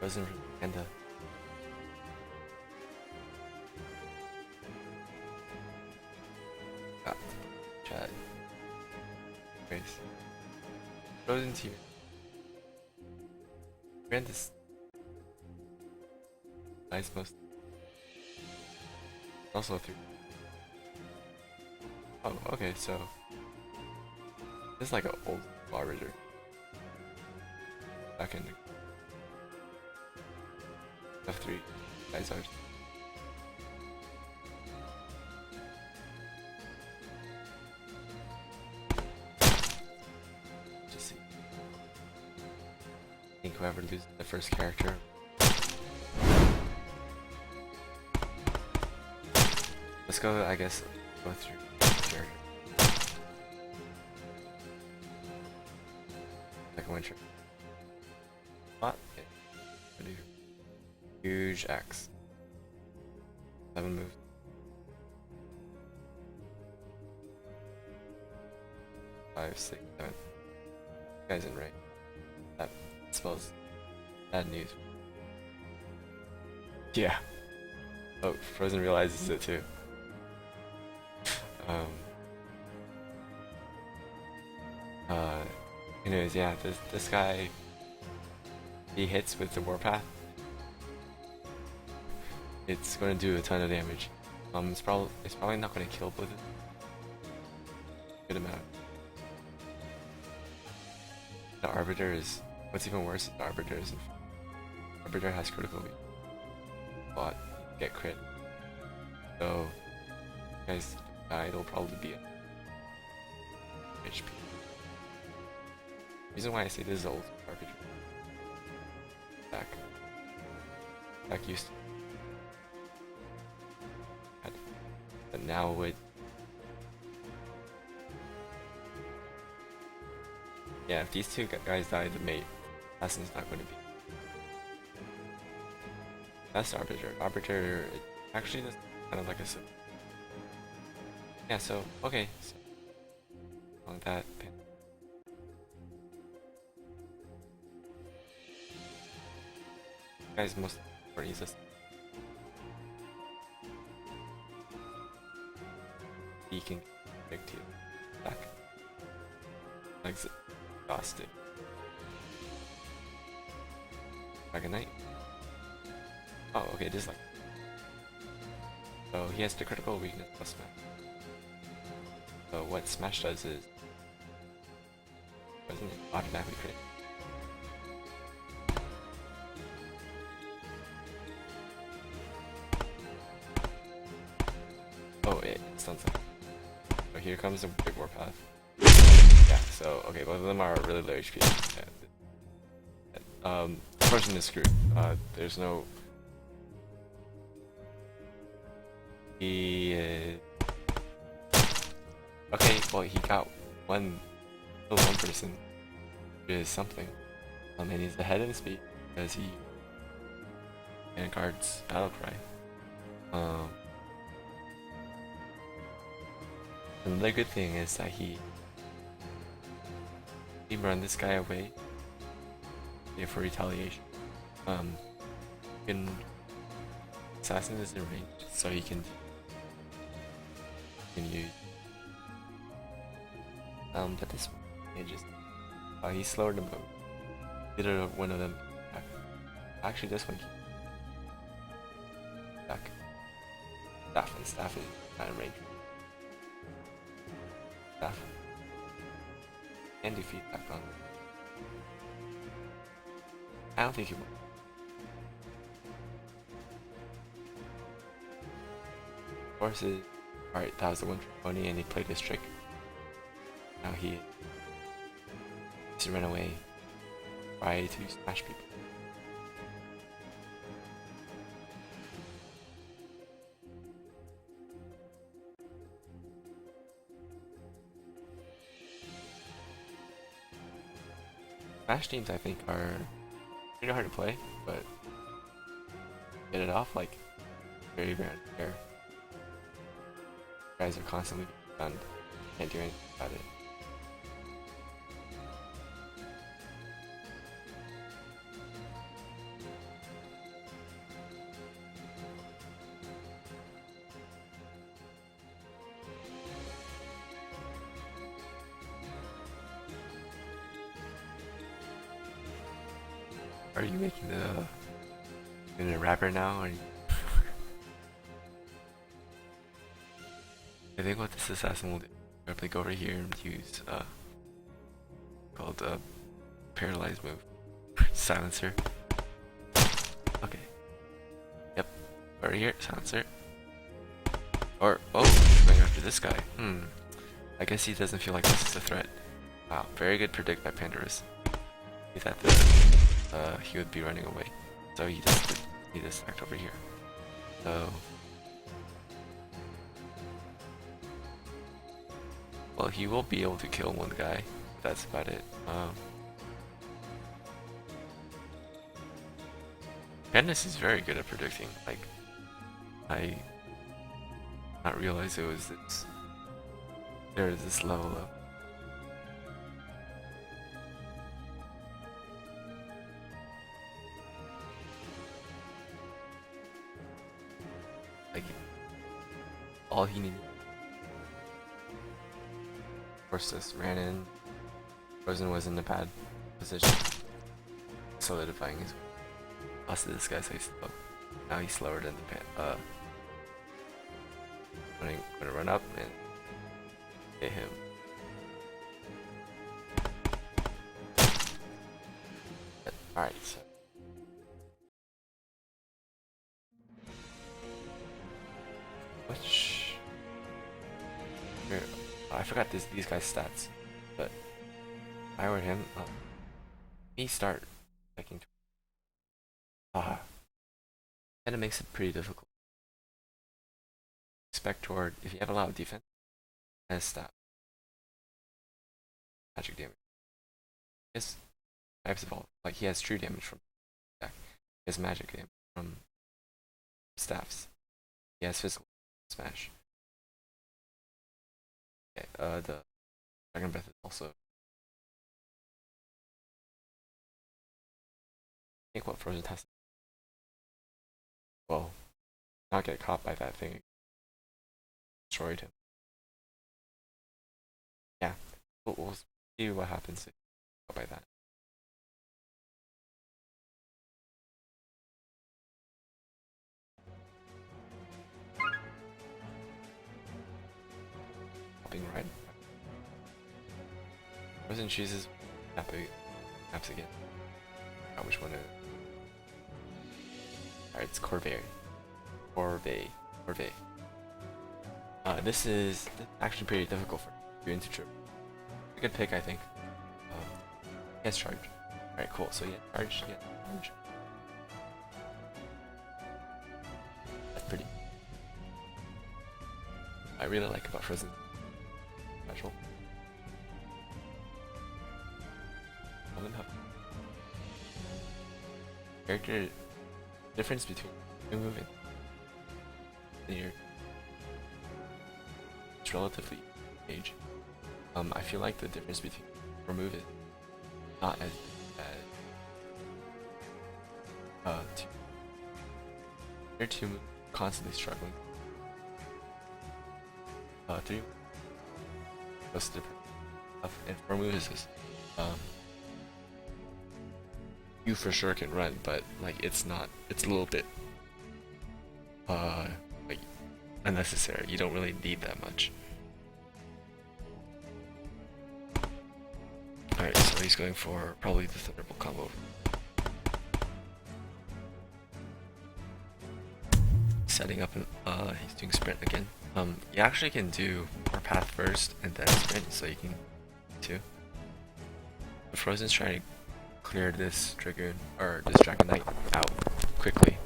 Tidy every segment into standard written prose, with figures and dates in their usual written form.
Frozen from Panda. Ah, chat. Grace. Frzntear. Grant this nice most. Also through. Oh, okay, so this is like an old arbiter. Back in F3 guys are. Just see. I think whoever loses the first character. Let's go, I guess, go through character. Like a winter. What? Okay. Huge X. 7 moves. Five, 6, 7. Guy's in right. That spells bad news. Yeah. Oh, Frozen realizes it too. Anyways, yeah, this guy, he hits with the warpath. It's going to do a ton of damage. It's probably not going to kill with it. Good amount. The Arbiter is what's even worse. The Arbiter is Arbiter has critical weak. But get crit. So you guys die, it'll probably be a HP. Reason why I say this is old Arbiter. Back used to. But now with yeah, if these two guys die, the mate assassin's not going to be. That's Arbiter. Arbiter actually that's kind of like a yeah. So okay, so on that. Guys, most important is this. He can big to back. Exit. Exhausted. Dragon Knight. Oh, okay, this is like. So he has the critical weakness plus smash. So what smash does is doesn't it automatically crit. Oh, it stuns him. So here comes the big warpath. Yeah, so okay, both of them are really low HP. Yeah. The person is screwed. There's no. He is. Okay, well he got one person, which is something. And he's ahead in speed because he and guards battle cry. Another good thing is that he run this guy away for retaliation. Assassin is in range, so he can use. But this one, it just he's slower than both. Either one of them. Actually, this one. Back. Staff is not in range. Staff. And defeat back on. I don't think he will. Horses. Alright, that was the one for Pony, and he played this trick. Now he to run away, try to smash people. Smash teams, I think, are pretty hard to play, but get it off like very rare. Guys are constantly stunned, can't do anything about it. Are you making the rapper now? Or I think what this assassin will do, probably go over here and use called paralyzed move, silencer. Okay. Yep. Over here, silencer. Or going after this guy. I guess he doesn't feel like this is a threat. Wow, very good predict by Pandarus. He thought that he would be running away, so he just attacked over here. So. Well, he will be able to kill one guy. That's about it. Candace is very good at predicting. Like, I not realize it was this. There is this level of. Like, all he needed. Of course, just ran in. Frozen was in a bad position, solidifying his. Also, this guy's so slow. Now he's slower than the gonna run up and hit him. Alright, so. Which. Here, I forgot these guys' stats, but if I were him, me start checking. And it makes it pretty difficult. Spector, if you have a lot of defense, has stat. Magic damage. He has types of all. Like, he has true damage from attack. He has magic damage from staffs. He has physical smash. Okay, the Dragon Breath is also. I think what Frozen has. Well, not get caught by that thing. Destroyed him. Yeah, we'll see what happens if you get caught by that. Hopping right. Frozen chooses maps again. Which one? Alright, it's Corvée. This is actually pretty difficult for you into trip. A good pick, I think. He has charge. Alright, cool. So yeah, charge. That's pretty. I really like about Frzntear. Special. Character difference between new move and your it's relatively age. I feel like the difference between remove is not as two. They're two constantly struggling. Three most different stuff, and four moves is you for sure can run, but like it's a little bit like unnecessary. You don't really need that much. Alright, so he's going for probably the Thunderbolt combo. Setting up he's doing sprint again. You actually can do Warpath first and then sprint, so you can too. But Frozen's trying to clear this Dragoon or this Dragon Knight out quickly.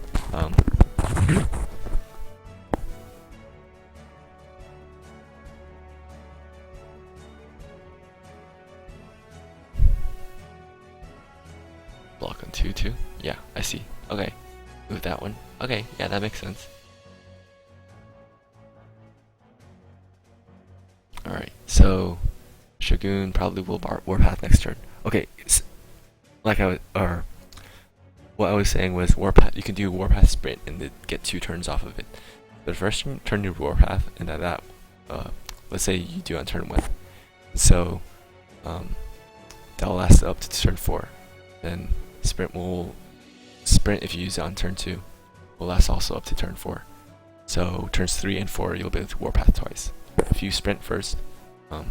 Block on 2/2. Yeah, I see. Okay, move that one. Okay, yeah, that makes sense. Alright, so Dragoon probably will Warpath next turn. Okay, like what I was saying was Warpath. You can do Warpath sprint and get 2 turns off of it. But first turn you Warpath, and then that let's say you do on turn 1. So that'll last up to turn 4. Then sprint if you use it on turn 2 will last also up to turn 4. So turns 3 and 4 you'll be able to warpath twice. If you sprint first, you'll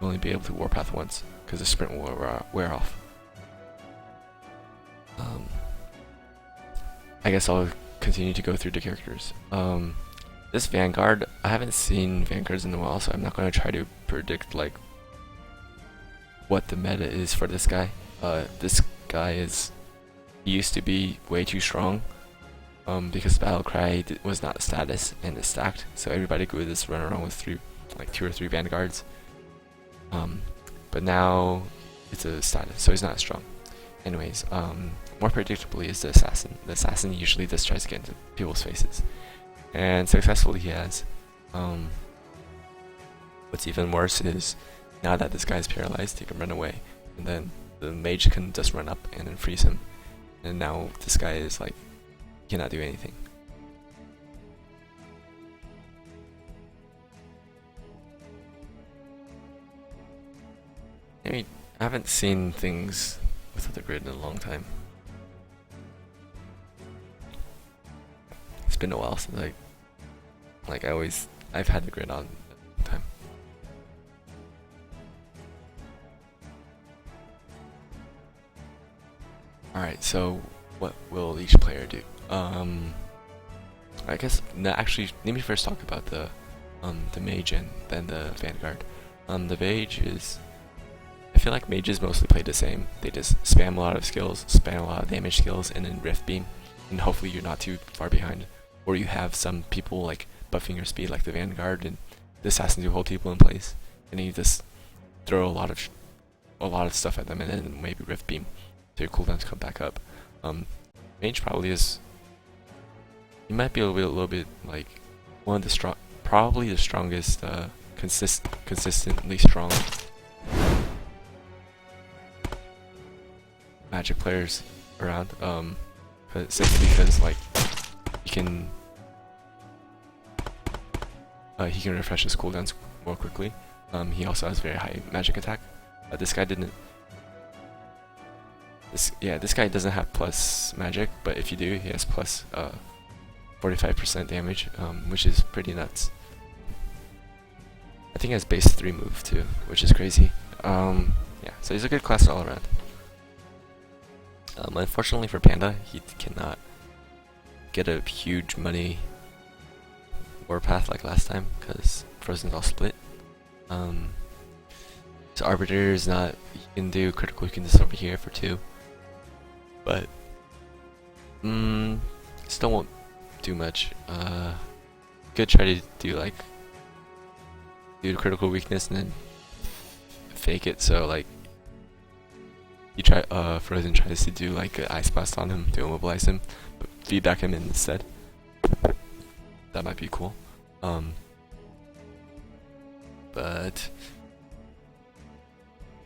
only be able to warpath once because the sprint will wear off. I guess I'll continue to go through the characters. This Vanguard, I haven't seen Vanguards in a while, so I'm not going to try to predict like what the meta is for this guy. This guy he used to be way too strong because Battle Cry was not a status and it's stacked, so everybody could just run around with 2 or 3 Vanguards. But now it's a status, so he's not as strong. Anyways, more predictably is the Assassin. The Assassin usually just tries to get into people's faces, and successfully he has. What's even worse is now that this guy's paralyzed, he can run away, and then the mage can just run up and then freeze him. And now this guy is like, cannot do anything. I mean, I haven't seen things without the grid in a long time. It's been a while since I've had the grid on a time. Alright, so what will each player do? I guess actually let me first talk about the mage and then the Vanguard. The mage is, I feel like mages mostly play the same. They just spam a lot of skills, spam a lot of damage skills, and then Rift Beam, and hopefully you're not too far behind, or you have some people like buffing your speed like the Vanguard and the Assassin to hold people in place, and then you just throw a lot of stuff at them, and then maybe Rift Beam so your cooldowns come back up. Mage probably is. He might be a little bit like one of the probably the strongest, consistently strong Magic players around. Simply because like he can refresh his cooldowns more quickly. He also has very high magic attack. This guy didn't. This guy doesn't have plus magic, but if you do, he has plus 45% damage, which is pretty nuts. I think he has base 3 move too, which is crazy. Yeah, so he's a good class all around. Unfortunately for Panda, he cannot get a huge money warpath like last time because Frzntear split. So Arbiter is not. He can do critical weakness over here for 2, but still won't do much. Could try to do the critical weakness and then fake it. So like Frozen tries to do like an Ice Blast on him to immobilize him, but feedback him instead. That might be cool. But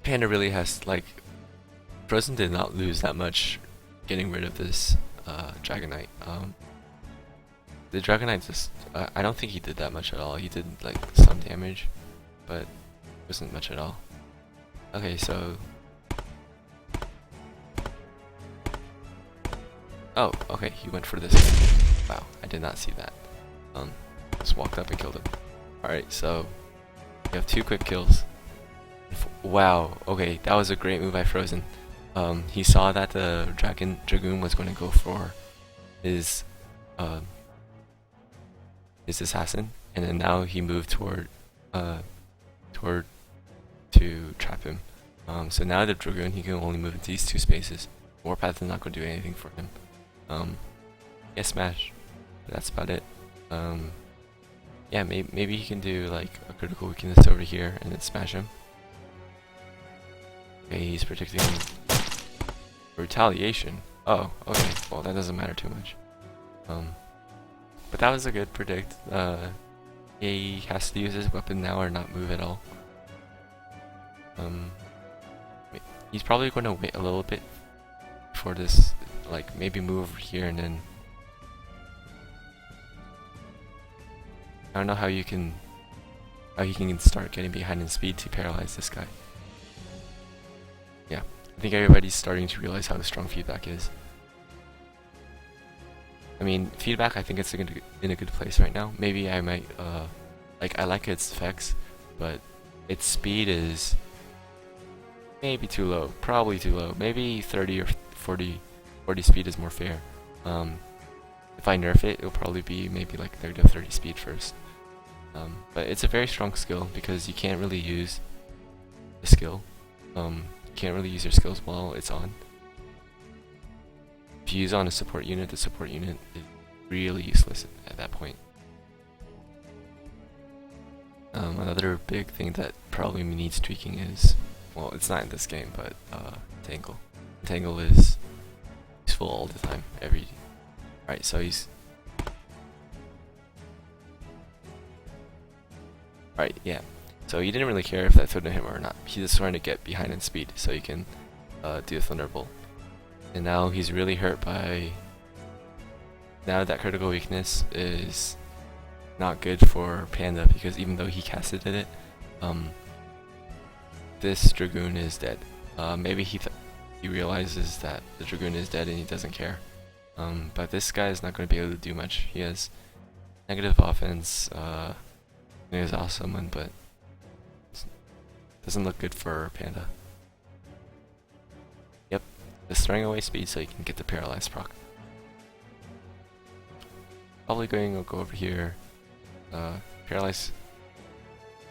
Panda really has Frozen did not lose that much getting rid of this Dragonite. The Dragonite just I don't think he did that much at all. He did some damage, but it wasn't much at all. Okay, so oh, okay, he went for this guy. Wow, I did not see that. Just walked up and killed him. Alright, so you have 2 quick kills. Wow, okay, that was a great move by Frozen. He saw that the Dragoon was going to go for his assassin, and then now he moved toward to trap him. So now the Dragoon, he can only move into these 2 spaces. Warpath is not going to do anything for him. Yeah, smash. But that's about it. Yeah, maybe he can do a critical weakness over here and then smash him. Okay, he's predicting retaliation. Oh, okay. Well, that doesn't matter too much. But that was a good predict. He has to use his weapon now or not move at all. He's probably going to wait a little bit for this, maybe move over here and then. I don't know how he can start getting behind in speed to paralyze this guy. Yeah, I think everybody's starting to realize how strong feedback is. I mean, feedback, I think it's in a good place right now. Maybe I might, I like its effects, but its speed is maybe too low. Probably too low. Maybe 30 or 40 speed is more fair. If I nerf it, it'll probably be maybe like 30 to 30 speed first. But it's a very strong skill because you can't really use the skill. You can't really use your skills while it's on. If you use it on a support unit, the support unit is really useless at that point. Another big thing that probably needs tweaking is, well, it's not in this game, but Tangle. Tangle is useful all the time, Alright, so he's... Alright, yeah. So he didn't really care if that threatened him or not. He just wanted to get behind in speed so he can do a Thunderbolt. And now he's really hurt by... Now that critical weakness is not good for Panda because even though he casted it, this Dragoon is dead. Maybe he realizes that the Dragoon is dead and he doesn't care. But this guy is not going to be able to do much. He has negative offense, he has off someone, but doesn't look good for Panda. Yep, just throwing away speed so you can get the paralyzed proc. Probably going to go over here, paralyze,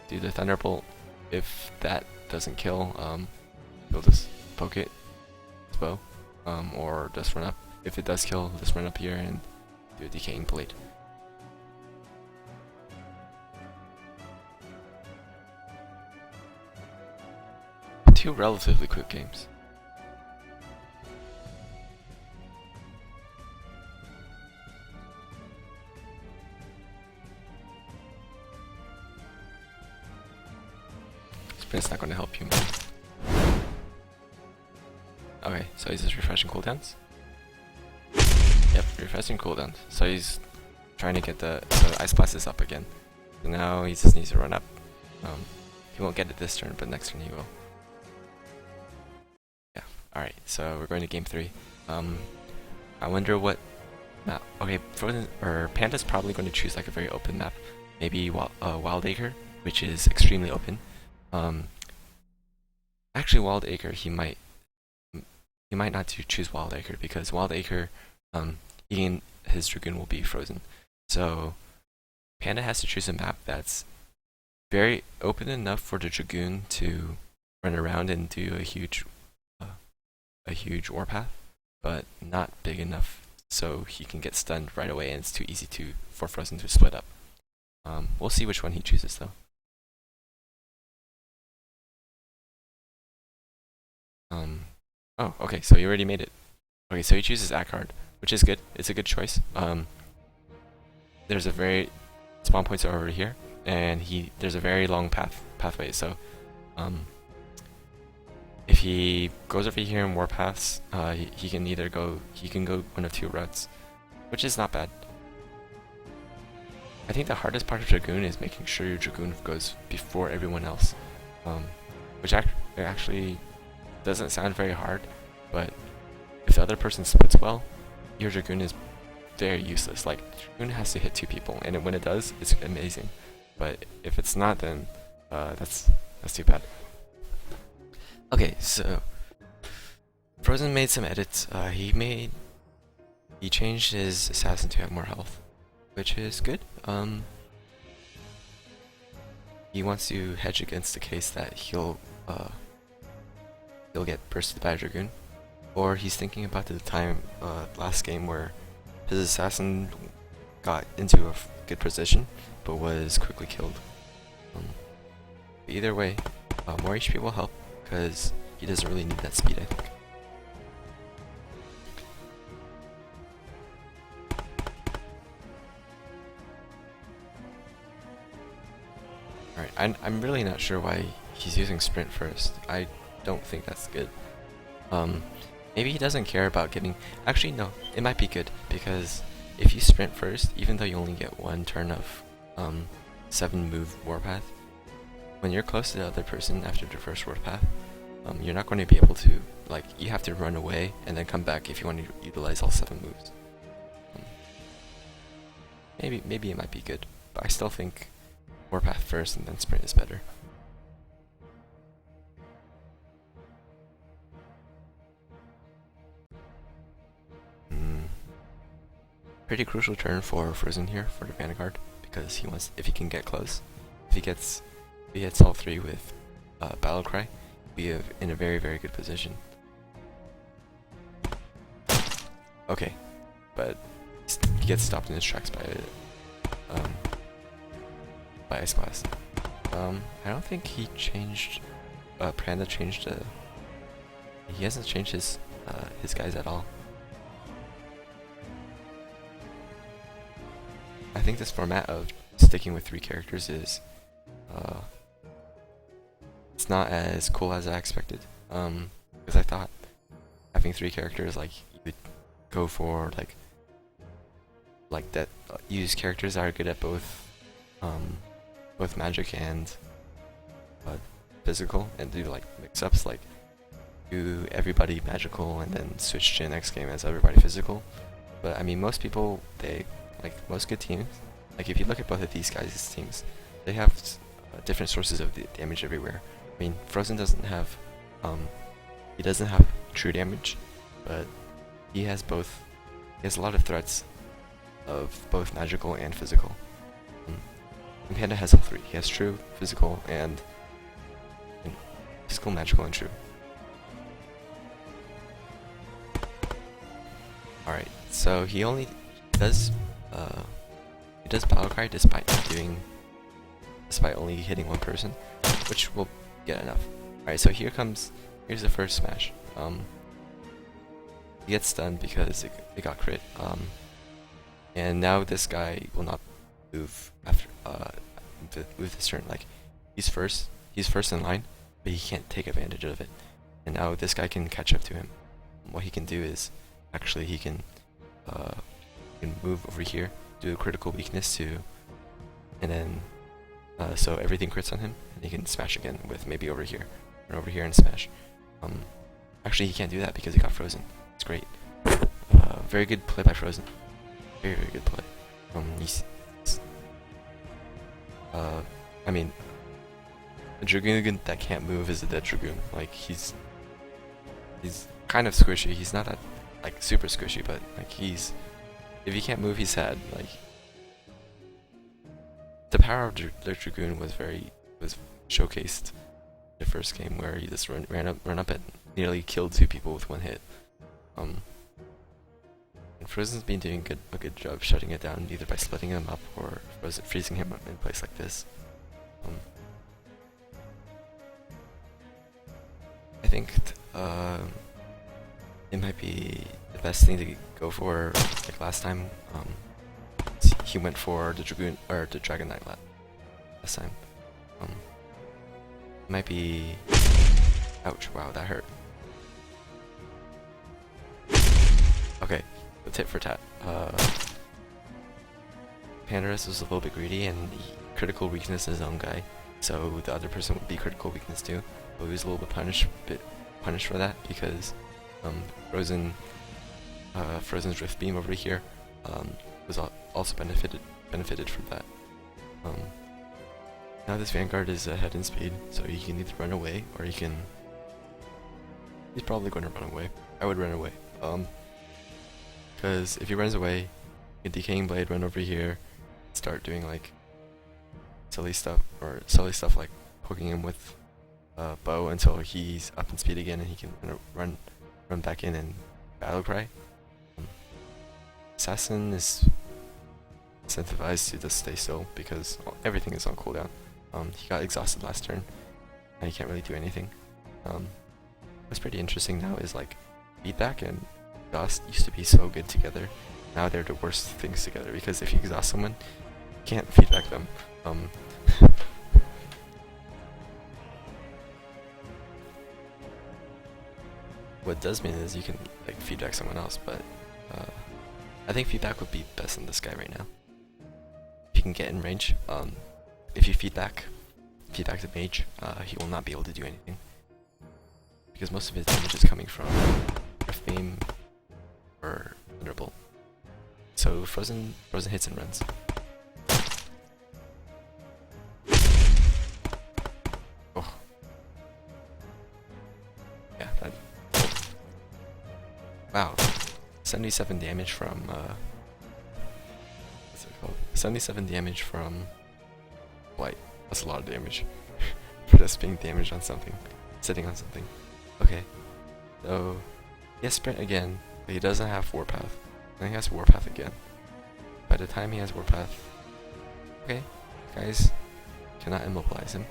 do the Thunderbolt. If that doesn't kill, he'll just poke it, his bow, or just run up. If it does kill, just run up here and do a Decaying Blade. Two relatively quick games. Sprint's not going to help you much. Okay, so he's just refreshing cooldowns. Yep, refreshing cooldowns. So he's trying to get the Ice Blast is up again. So now he just needs to run up. He won't get it this turn, but next turn he will. Yeah, alright, so we're going to game 3. I wonder what map. Okay, Panda's probably going to choose like a very open map. Maybe Wild Acre, which is extremely open. Actually, Wild Acre, he might not choose Wild Acre because Wild Acre, his Dragoon will be frozen. So Panda has to choose a map that's very open enough for the Dragoon to run around and do a huge warpath, but not big enough so he can get stunned right away and it's too easy for Frozen to split up. We'll see which one he chooses though. Oh, okay, so he already made it. Okay, so he chooses Akard, which is good. It's a good choice. There's a very... Spawn points are over here, and there's a very long pathway, so... if he goes over here and warpaths, he can either go... He can go one of two routes, which is not bad. I think the hardest part of Dragoon is making sure your Dragoon goes before everyone else. Which actually... doesn't sound very hard, but if the other person splits well, your Dragoon is very useless. Like, Dragoon has to hit 2 people, and when it does, it's amazing. But if it's not, then that's too bad. Okay, so Frozen made some edits. He changed his assassin to have more health, which is good. He wants to hedge against the case that he'll get bursted by a Dragoon, or he's thinking about the time last game where his assassin got into a good position but was quickly killed. Either way, more HP will help because he doesn't really need that speed, I think. Alright, I'm really not sure why he's using sprint first. I don't think that's good. Maybe he doesn't care about getting... Actually, no, it might be good, because if you sprint first, even though you only get 1 turn of 7 move warpath, when you're close to the other person after the first warpath, you're not going to be able to, like, you have to run away and then come back if you want to utilize all 7 moves. Maybe it might be good, but I still think Warpath first and then Sprint is better. Pretty crucial turn for Frzntear for the Vanguard, because he wants, if he can get close, if he gets all 3 with Battlecry, we are in a very, very good position. Okay, but he gets stopped in his tracks by Ice Blast. I don't think he changed. Panda changed. He hasn't changed his guys at all. I think this format of sticking with 3 characters is it's not as cool as I expected. Because I thought having 3 characters, like, you would go for like that, use characters that are good at both magic and physical, and do like mix-ups, like do everybody magical and then switch to the next game as everybody physical. But I mean, most people, like most good teams, like if you look at both of these guys' teams, they have different sources of the damage everywhere. I mean, Frozen doesn't have, he doesn't have true damage, but he has both. He has a lot of threats of both magical and physical. And Panda has all 3. He has true, physical, and physical, magical, and true. Alright, so he only does Battlecry despite only hitting 1 person, which will get enough. Alright, so here's the first smash. He gets stunned because it got crit. And now this guy will not move after with his turn. Like, he's first in line, but he can't take advantage of it. And now this guy can catch up to him. What he can do is actually he can move over here, do a critical weakness to, and then so everything crits on him, and he can smash again with maybe over here, and over here and smash. Actually he can't do that because he got frozen. It's great. Very good play by Frozen. Very, very good play. I mean, a Dragoon that can't move is a dead Dragoon. Like, he's kind of squishy. He's not that, like, super squishy, but like if he can't move, he's sad. Like, the power of the Dragoon was showcased in the first game, where he just ran up and nearly killed 2 people with 1 hit. And Frozen's been doing a good job shutting it down, either by splitting him up or freezing him up in place like this. I think it might be the best thing to go for, like last time. He went for the Dragoon or the Dragon Knight last time. Might be. Ouch! Wow, that hurt. Okay, the tit for tat. Pandarus was a little bit greedy and he critical weakness his own guy, so the other person would be critical weakness too. But he was a little bit punished for that because Frozen's Rift Beam over here was also benefited from that. Now this Vanguard is ahead in speed, so he can either run away or he can. He's probably going to run away. I would run away. Because if he runs away, he can Decaying Blade, run over here, start doing like silly stuff like poking him with bow until he's up in speed again, and he can run back in and Battlecry. Assassin is incentivized to just stay still because everything is on cooldown. He got exhausted last turn, and he can't really do anything. What's pretty interesting now is like feedback and exhaust used to be so good together. Now they're the worst things together because if you exhaust someone, you can't feedback them. What does mean is you can like feedback someone else, but I think feedback would be best on this guy right now. If you can get in range, if you feedback the mage, he will not be able to do anything. because most of his damage is coming from Rift Beam or Thunderbolt. So Frozen hits and runs. Oh. Yeah, that. Wow. 77 damage from, what's it called? 77 damage from Blight. That's a lot of damage. For just being damaged on something. Sitting on something. Okay. So, he has Sprint again, but he doesn't have Warpath. Then he has Warpath again. By the time he has Warpath, okay, guys cannot immobilize him.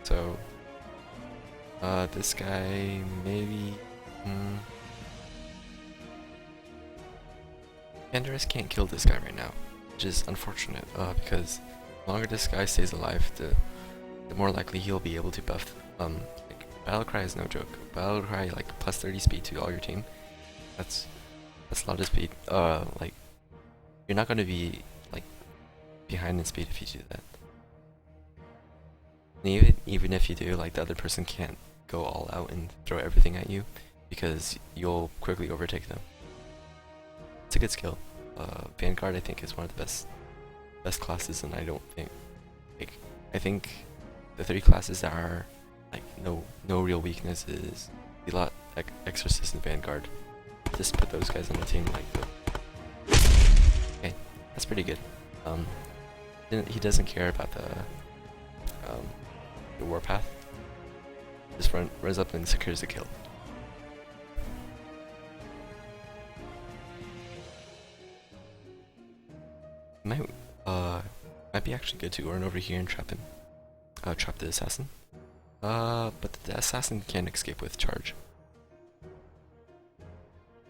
So, this guy maybe. Pandarus can't kill this guy right now, which is unfortunate. Because the longer this guy stays alive, the more likely he'll be able to buff. Like, Battlecry is no joke. Battlecry like plus 30 speed to all your team. That's a lot of speed. Like, you're not gonna be like behind in speed if you do that. And even if you do, like, the other person can't go all out and throw everything at you because you'll quickly overtake them. It's a good skill. Vanguard I think is one of the best classes, and I don't think I think the 3 classes that are like no real weakness is Elot, Exorcist, and Vanguard. Just put those guys on the team like okay, that's pretty good. He doesn't care about the Warpath. Just runs up and secures the kill. Might be actually good to run over here and trap him. Trap the assassin. But the assassin can't escape with charge.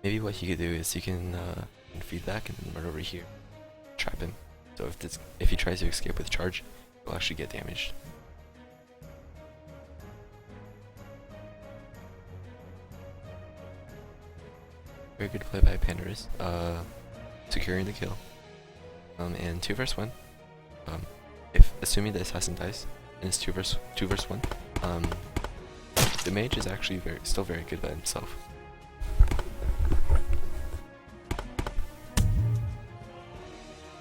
Maybe what he could do is he can feedback and then run over here, trap him. So if he tries to escape with charge, he'll actually get damaged. Very good play by Pandarus, securing the kill. And 2 vs 1. If assuming the assassin dies, and it's 2 vs 1, the mage is actually still very good by himself.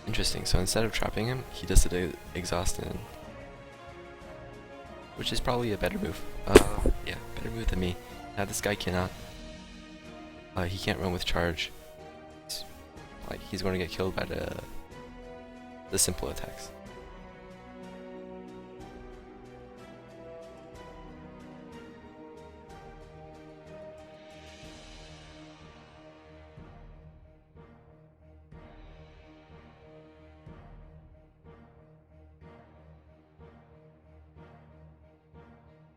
Interesting. So instead of trapping him, he does the exhaust in, which is probably a better move. Yeah, better move than me. Now this guy cannot. He can't run with charge. He's going to get killed by the simple attacks.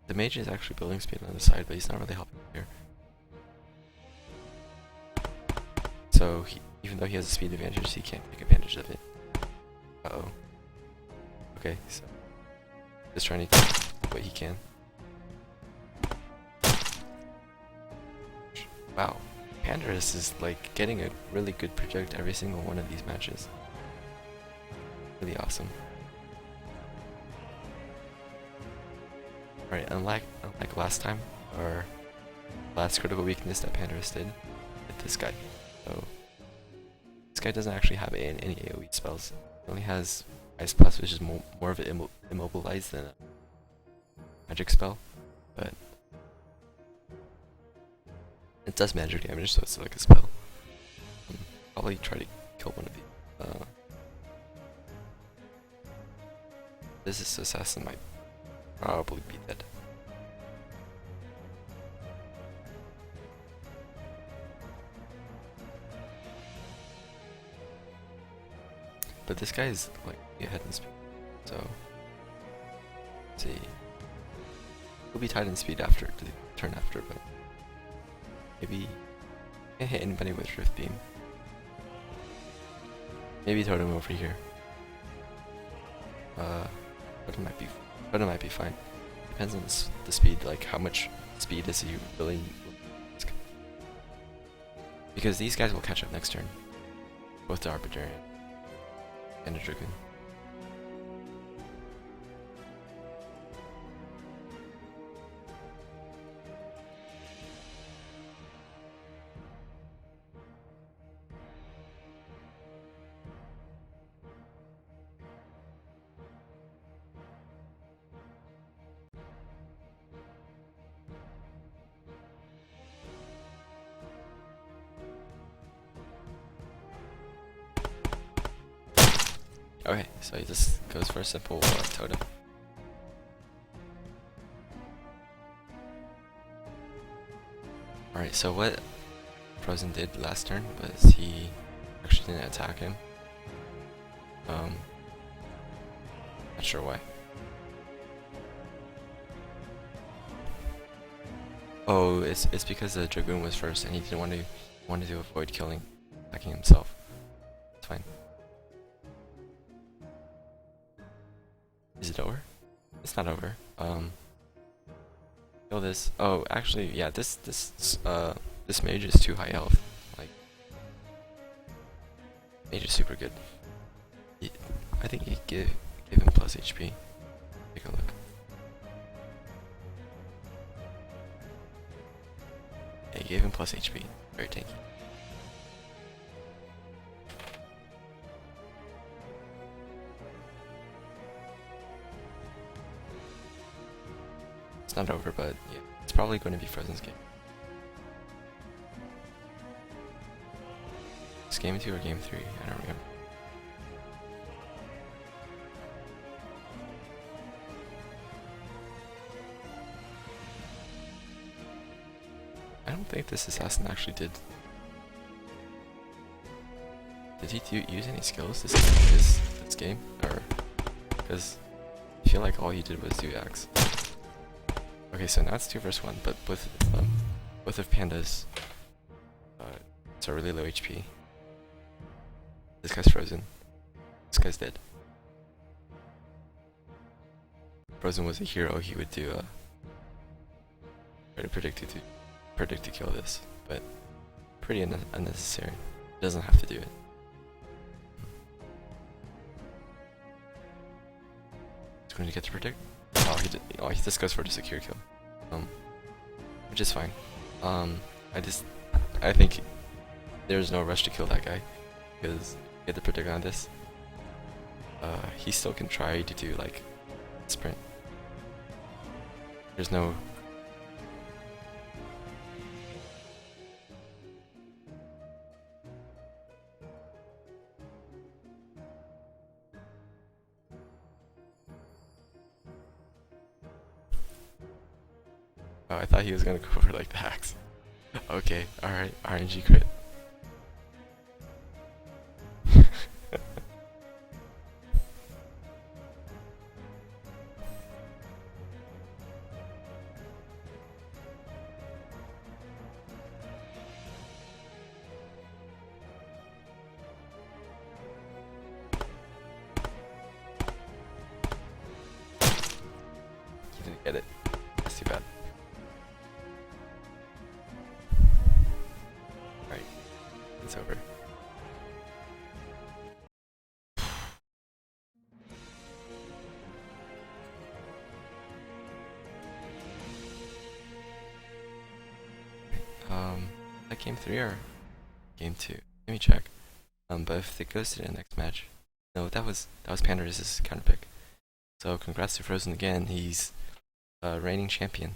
The mage is actually building speed on the side, but he's not really helping here. So even though he has a speed advantage, he can't take advantage of it. Uh-oh. Okay, so just trying to do what he can. Wow, Pandarus is like getting a really good project every single one of these matches. Really awesome. Alright, unlike last time, or last critical weakness that Pandarus did with this guy. So this guy doesn't actually have any AoE spells. He only has Ice Blast, which is more of an immobilize than a magic spell, but it does magic damage, so it's like a spell. Probably try to kill one of these. This assassin might probably be dead. But this guy is like ahead in speed, so let's see. He'll be tied in speed after the turn after, but maybe can't hit anybody with Rift Beam. Maybe Totem over here. Totem might be fine. Depends on the speed, like how much speed is he really? Because these guys will catch up next turn, both the Arbiter and the Dragoon. Okay, so he just goes for a simple totem. Alright, so what Frozen did last turn was he actually didn't attack him. Not sure why. Oh, it's because the Dragoon was first and he didn't wanted to avoid attacking himself. It's fine. Is it over? It's not over. Kill this. Oh, actually, yeah, this mage is too high health. Like, mage is super good. I think he gave him plus HP. Take a look. Yeah, he gave him plus HP. Very tanky. It's not over, but yeah, it's probably going to be Frozen's game. It's game 2 or game 3? I don't remember. I don't think this assassin actually did. Did he use any skills this game? Or because I feel like all he did was do axe. Okay, so now it's 2 versus 1, but both of pandas are really low HP. This guy's frozen. This guy's dead. Frozen was a hero. He would do try to predict to kill this, but pretty unnecessary. He doesn't have to do it. He's going to get to predict. Oh, he just goes for the secure kill, which is fine. I think there's no rush to kill that guy because get the predict on this. He still can try to do like sprint. There's no. Oh, I thought he was gonna go for like the hacks. Okay, alright, RNG crit. He didn't get it. That's too bad. Right, it's over. That game 3 or game 2? Let me check. But if it goes to the next match, no, that was Pandarus' counter pick. So congrats to Frozen again. He's reigning champion.